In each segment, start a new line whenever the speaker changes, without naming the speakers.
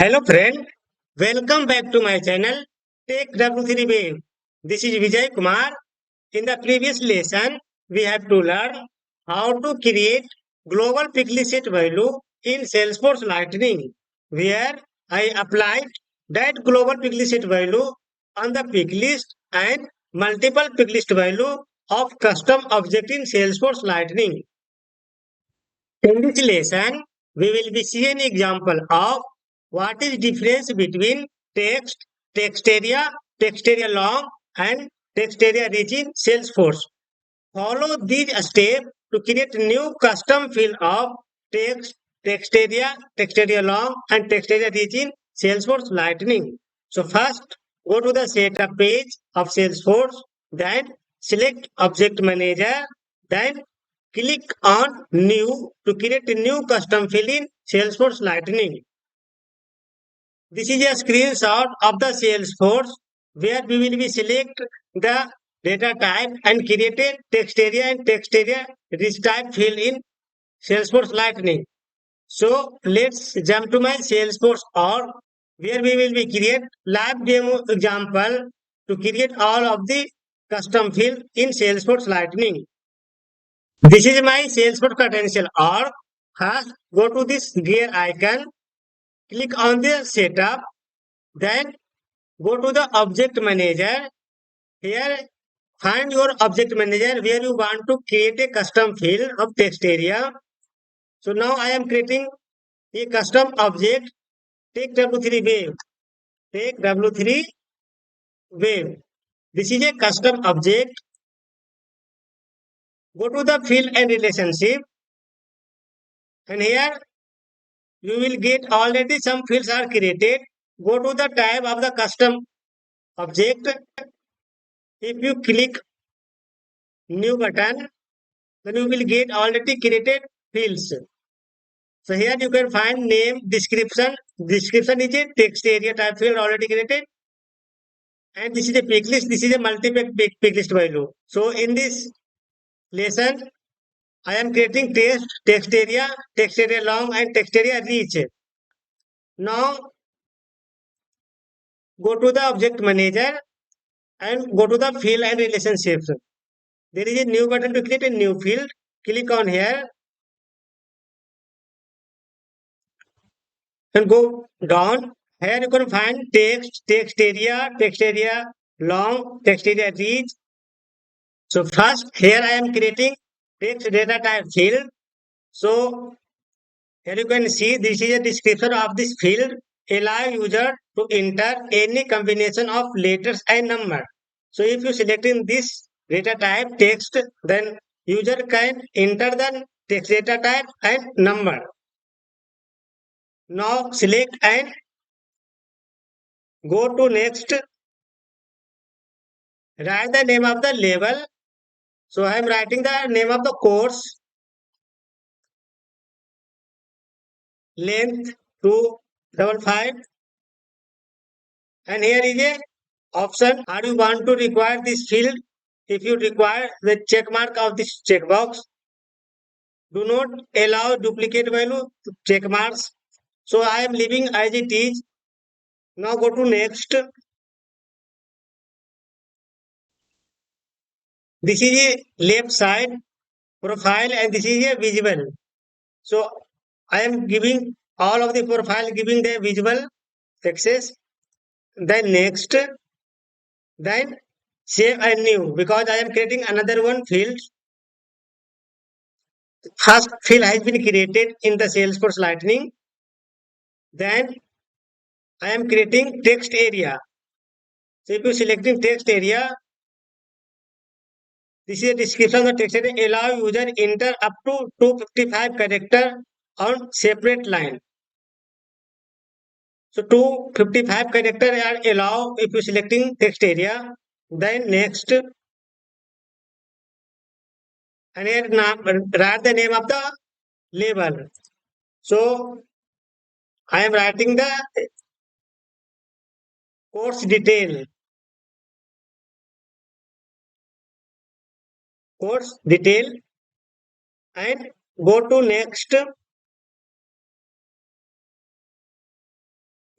Hello friend, welcome back to my channel Take W3 Wave. This is Vijay Kumar. In the previous lesson, we have to learn how to create global pickle set value in Salesforce Lightning, where I applied that global pickle set value on the pick list and multiple pick list value of custom object in Salesforce Lightning. In this lesson, we will be seeing an example of what is difference between text area long, and text area rich in Salesforce. Follow these steps to create new custom field of text area long, and text area rich in Salesforce Lightning. So first, go to the setup page of Salesforce, then select Object Manager, then click on New to create a new custom field in Salesforce Lightning. This is a screenshot of the Salesforce where we will be select the data type and create a text area and text area rich type field in Salesforce Lightning. So let's jump to my Salesforce org where we will be create live demo example to create all of the custom field in Salesforce Lightning. This is my Salesforce credential org. First, go to this gear icon, click on the setup, then go to the object manager. Here, find your object manager where you want to create a custom field of text area. So now I am creating a custom object. Take W3 wave. Take W3 wave. This is a custom object. Go to the field and relationship. And here you will get already some fields are created. Go to the tab of the custom object. If you click new button, then you will get already created fields. So here you can find name, description. Description is a text area type field already created. And this is a pick list. This is a multi-pick pick list value. So in this lesson, I am creating text area long, and text area reach. Now go to the object manager and go to the field and relationships. There is a new button to create a new field. Click on here and go down. Here you can find text area long, text area reach. So first here I am creating text data type field. So here you can see this is a description of this field. Allow user to enter any combination of letters and number. So if you selecting this data type text, then user can enter the text data type and number. Now select and go to next. Write the name of the label. So I am writing the name of the course. Length 255. And here is a option. Are you want to require this field? If you require the check mark of this checkbox, do not allow duplicate value check marks. So I am leaving as it is. Now go to next. This is a left side profile and this is a visible. So I am giving all of the profile giving the visible access. Then next, then save and new because I am creating another one field. First field has been created in the Salesforce Lightning. Then I am creating text area. So if you selecting text area, this is a description of the text area. Allow user enter up to 255 character on separate line. So 255 character are allow if you selecting text area. Then next, and here write the name of the label. So I am writing the course detail. Course detail and go to next.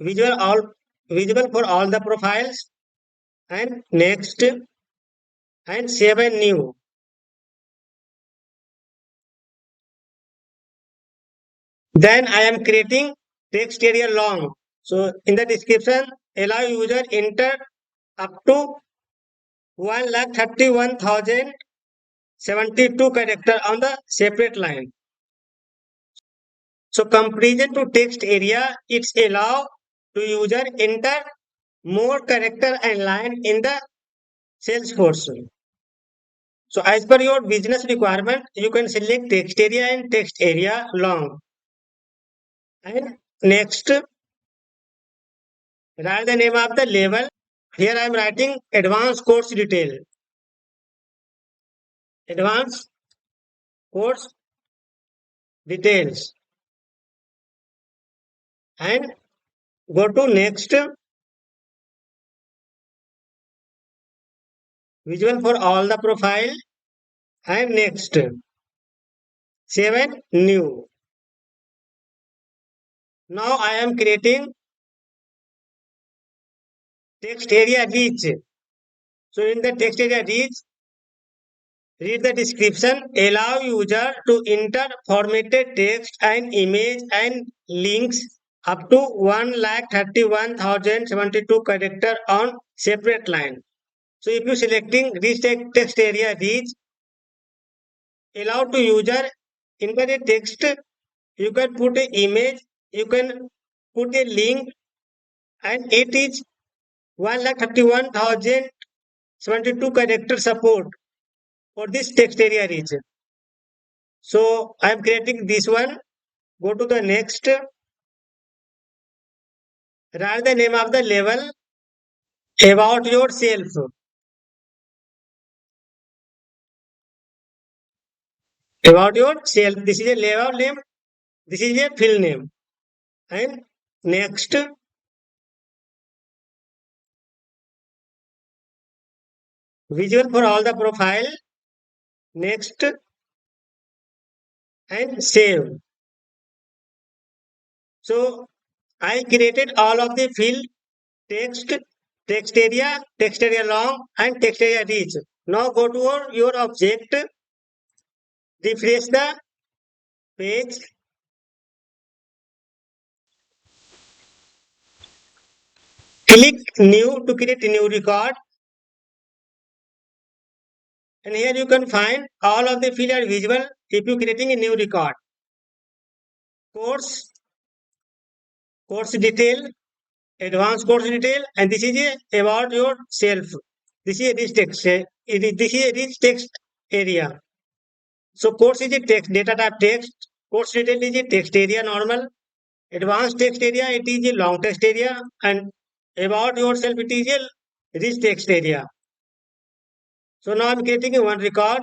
Visual all visible for all the profiles, and next, and save and new. Then I am creating text area long. So in the description, allow user enter up to 1,31,072 character on the separate line. So comparison to text area, it's allow to user enter more character and line in the Salesforce. So as per your business requirement, you can select text area and text area long. And next, write the name of the level. Here I am writing advanced course detail. Advanced course details. And go to next. Visual for all the profile. And next. 7 new. Now I am creating text area reach. So in the text area reach, read the description. Allow user to enter formatted text and image and links up to 1,31,072 character on separate line. So if you selecting this text area reach, allow to user enter a text, you can put an image, you can put a link, and it is 1,31,072 character support for this text area region. So I am creating this one. Go to the next. Write the name of the level. About yourself. About yourself. This is a level name. This is a field name. And next, visual for all the profile. Next, and save. So I created all of the field text, text area long, and text area reach. Now go to your object, refresh the page, click new to create a new record, and here you can find all of the field are visible if you creating a new record. Course, course detail, advanced course detail, and this is about yourself. This is a rich text. This is a rich text area. So course is a text, data type text. Course detail is a text area normal. Advanced text area, it is a long text area. And about yourself, it is a rich text area. So now I'm creating a one record.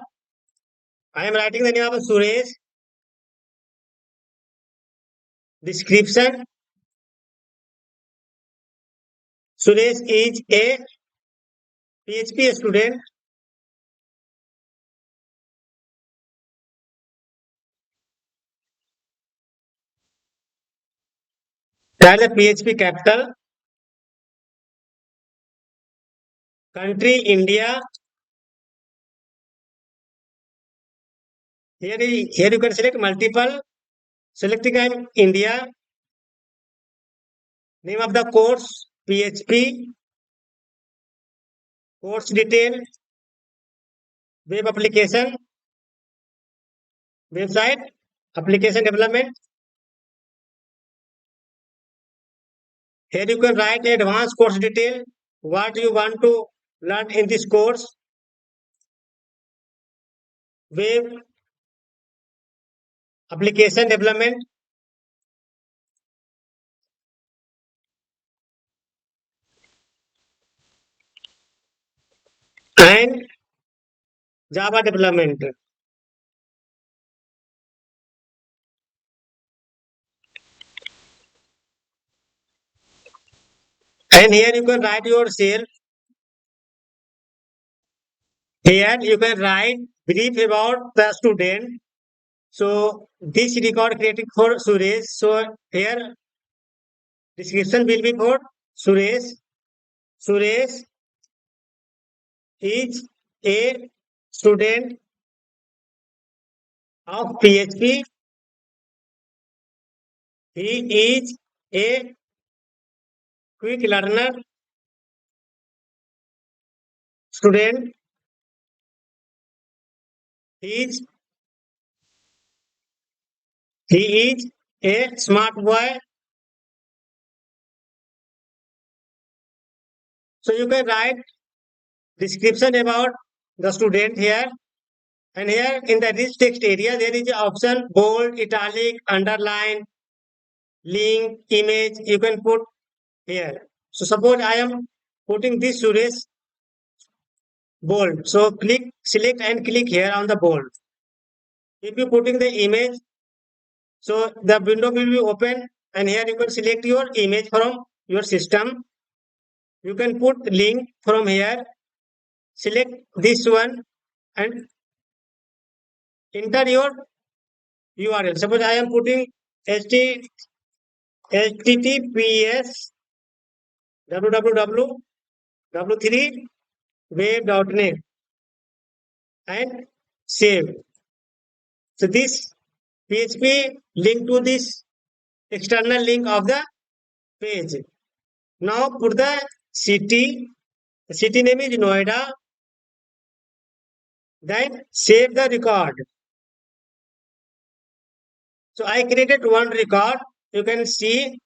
I am writing the name of Suresh. Description. Suresh is a PHP student. That is the PHP capital. Country India. Here you can select multiple. Selecting I'm India. Name of the course PHP. Course detail. Web application. Website. Application development. Here you can write advanced course detail. What you want to learn in this course. Web application development. And Java development. And here you can write yourself. Here you can write brief about the student. So this record created for Suresh. So here Description will be for Suresh. Suresh is a student of PHP. He is a quick learner student. He is a smart boy. So you can write description about the student here. And here in the rich text area, there is an option bold, italic, underline, link, image. You can put here. So suppose I am putting this Suresh bold. So click, select and click here on the bold. If you putting the image, so the window will be open and here you can select your image from your system. You can put link from here, select this one and enter your URL. Suppose I am putting https www.w3web.net and save. So this PHP link to this external link of the page. Now put the city. The city name is Noida. Then save the record. So I created one record. You can see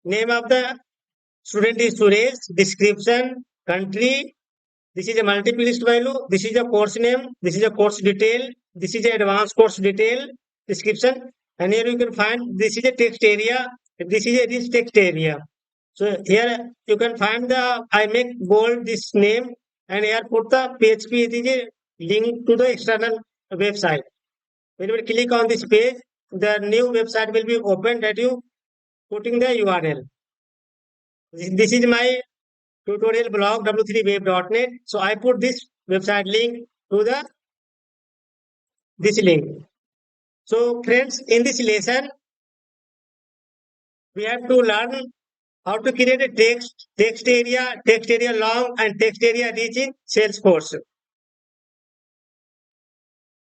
name of the student is Suresh. Description, country. This is a multiple list value. This is a course name. This is a course detail. This is a advanced course detail description. And here you can find this is a text area. This is a rich text area. So here you can find the I make bold this name and here put the PHP. It is a link to the external website. When you click on this page, the new website will be opened that you putting the URL. This is my tutorial blog w3web.net. So I put this website link to the this link. So friends, in this lesson, we have to learn how to create a text area long and text area rich in Salesforce.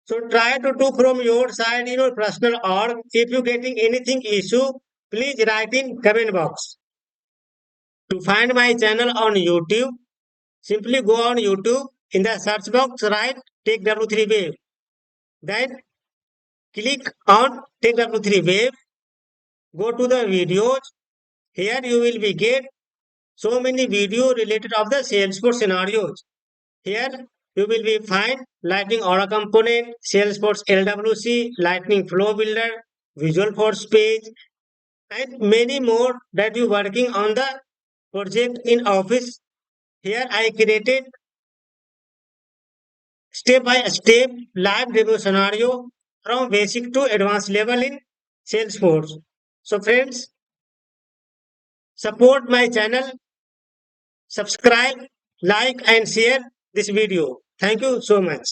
So try to do from your side in your personal org. If you getting anything issue, please write in comment box. To find my channel on YouTube, simply go on YouTube. In the search box, write Tech W3 Web. Then click on Tech W3 Web. Go to the videos. Here you will be get so many video related of the Salesforce scenarios. Here you will be find Lightning Aura component, Salesforce LWC, Lightning Flow Builder, Visual Force page, and many more that you working on the project in Office. Here I created step by step live demo scenario from basic to advanced level in Salesforce. So friends, support my channel, subscribe, like and share this video. Thank you so much.